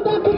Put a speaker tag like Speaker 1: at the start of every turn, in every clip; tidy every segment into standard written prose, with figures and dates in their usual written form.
Speaker 1: Oh,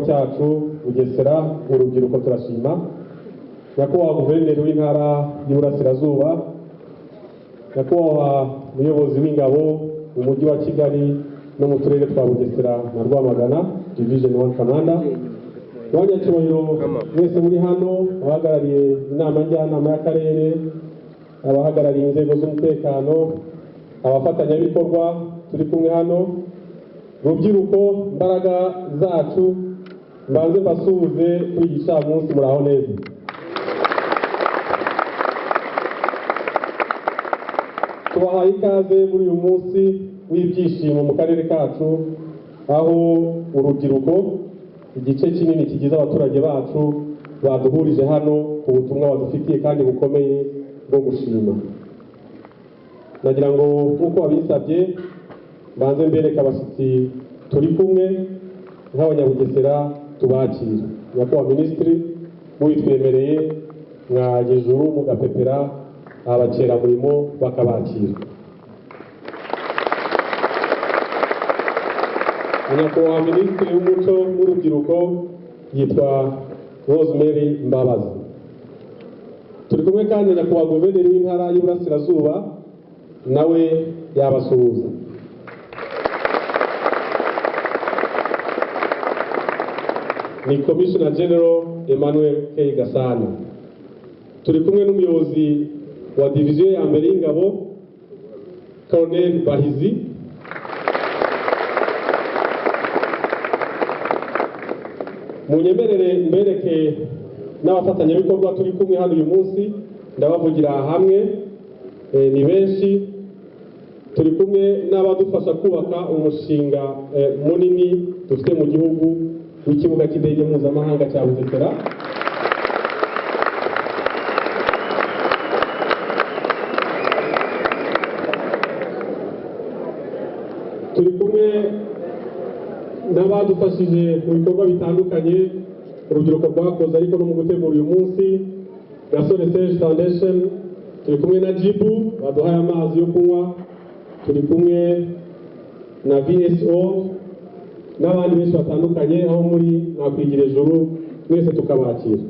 Speaker 1: cyacu Bugesera urubyiruko turashima. Nyakubahwa Guverineri w'Intara y'Iburasirazuba, nyakubahwa Muyobozi w'Ingabo mu Mujyi wa Kigali no mu turere twa Bugesera na Rwamagana Division 1 Commander, abanyacyubahiro mwese muri hano, abahagarariye inama njyanama y'akarere, abahagarariye inzego z'umutekano, abafatanyabikorwa turi kumwe hano, rubyiruko imbaraga zacu, mbanze mbasuhuze kuri iki gicamunsi muraho neza. Tubahaye ikaze muri uyu munsi w'ibyishimo mu karere kacu, aho urubyiruko igice kinini kigize abaturage bacu baduhurije hano ku butumwa badufitiye kandi bukomeye bwo gushima. Nagira ngo nk'uko babisabye banze mbereka abashyitsi turi kumwe nk'abanyabugesera tubakira. Nyakubahwa Minisitiri mubitwemereye mwagejuru mugapepera abakerarugendo bakabakira. Nyakubahwa Minisitiri w'Umuco n'Urubyiruko yitwa Rosemary Mbabazi. Turi kumwe kandi nyakubahwa Guverineri w'Intara y'Iburasirazuba, nawe yabasuhuza. Ni Commissioner General Emmanuel K. Gasana. Turi kumwe n'umuyobozi wa diviziyo ya mbere y'ingabo Colonel Bahizi. Munyemerere mbereke n'abafatanyabikorwa turi kumwe hano uyu munsi, ndabavugira hamwe ni benshi. Turi kumwe n'abadufasha kubaka umushinga munini dufite mu gihugu w'ikibuga cy'indege mpuzamahanga cya Bugesera. Turi kumwe n'abadufashije mu bikorwa bitandukanye urubyiruko rwakoze ariko no mu gutegura uyu munsi, Gasore Serge Foundation. Turi kumwe na Jibu baduhaye amazi yo kunywa, turi kumwe na VSO n'abandi benshi batandukanye, aho muri nakwigira ejuru mwese tukabakira.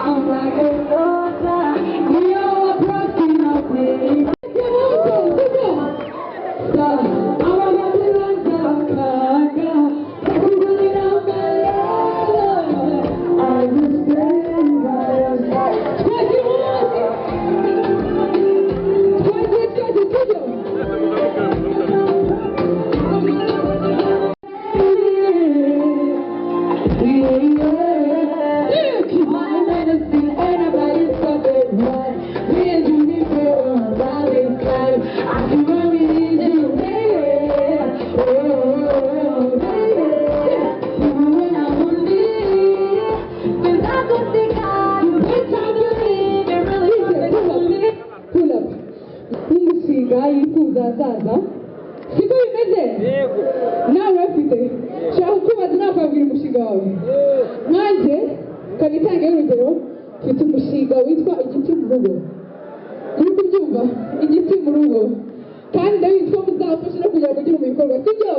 Speaker 2: I'm like a umushinga wawe nanjye kanitange urugero mfite umushinga witwa igiti mu rugo uri kubyumva igiti mu rugo kandi ndabitwa muzafasha no kugira ngo ugire mu bikorwa sibyo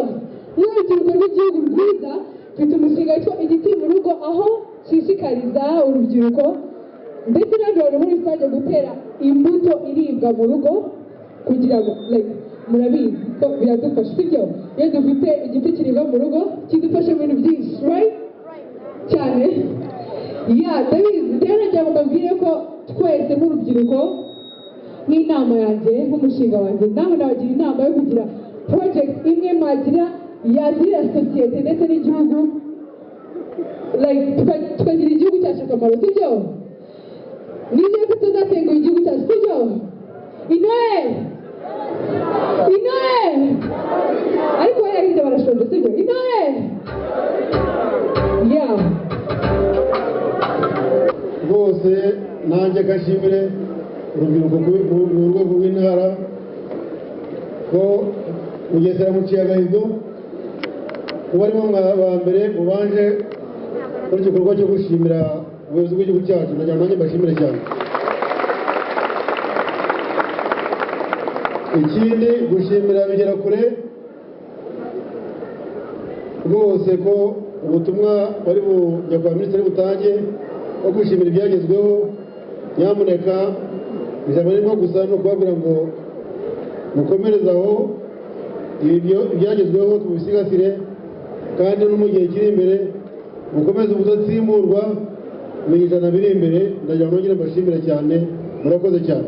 Speaker 2: n'urubyiruko rw'igihugu rwiza mfite umushinga witwa igiti mu rugo aho nshishikariza urubyiruko ndetse n'abantu muri rusange gutera imbuto iribwa mu rugo kugira ngo murabizi ko biradufasha sibyo iyo dufite igiti kiribwa mu rugo kidufasha mu bintu byinshi right cyane ndabizi rero nagira ngo mbabwire ko twese nk'urubyiruko n'inama yanjye nk'umushinga wanjye nawe nabagira inama yo kugira project imwe mwagira yagirira sosiyete ndetse n'igihugu tukagira igihugu cyacu akamaro sibyo nizeye ko tuzatenguha igihugu cyacu sibyo intore ariko yarahinde barashonje sibyo intore
Speaker 3: rwose nanjye gashimire urubyiruko mu rwego rw'intara ko Bugesera muciye agahigo kuba arimo ba mbere mubanje muri igikorwa cyo gushimira ubuyobozi bw'igihugu cyacu nagira ngo nanjye mbashimire cyane. Ikindi gushimira bigera kure rwose ko ubutumwa bari bujya kwa minisitiri butange wo gushimira ibyagezweho nyamuneka ijambo ririmo gusa no kubabwira ngo mukomereze aho ibyagezweho tubisigasire kandi no mu gihe kiri imbere mukomeze ubudatsimburwa mu ijana biri imbere ndagira ngo nongere mbashimire cyane murakoze cyane.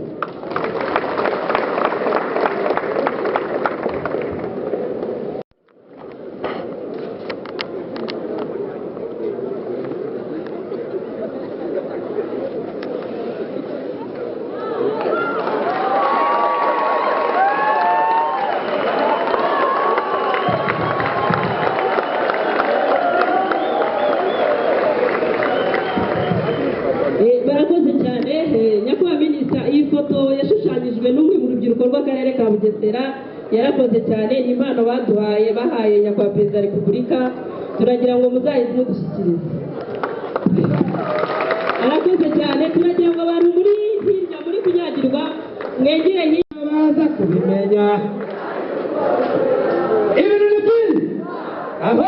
Speaker 4: Bugesera yarakoze cyane impano baduhaye bahaye nyakubahwa perezida wa repubulika turagira ngo muzayize mudushyikirize arakoze cyane turagira ngo abantu muri hirya muri kunyagirwa mwegere hirya baza kubimenya ibintu ni byiza aho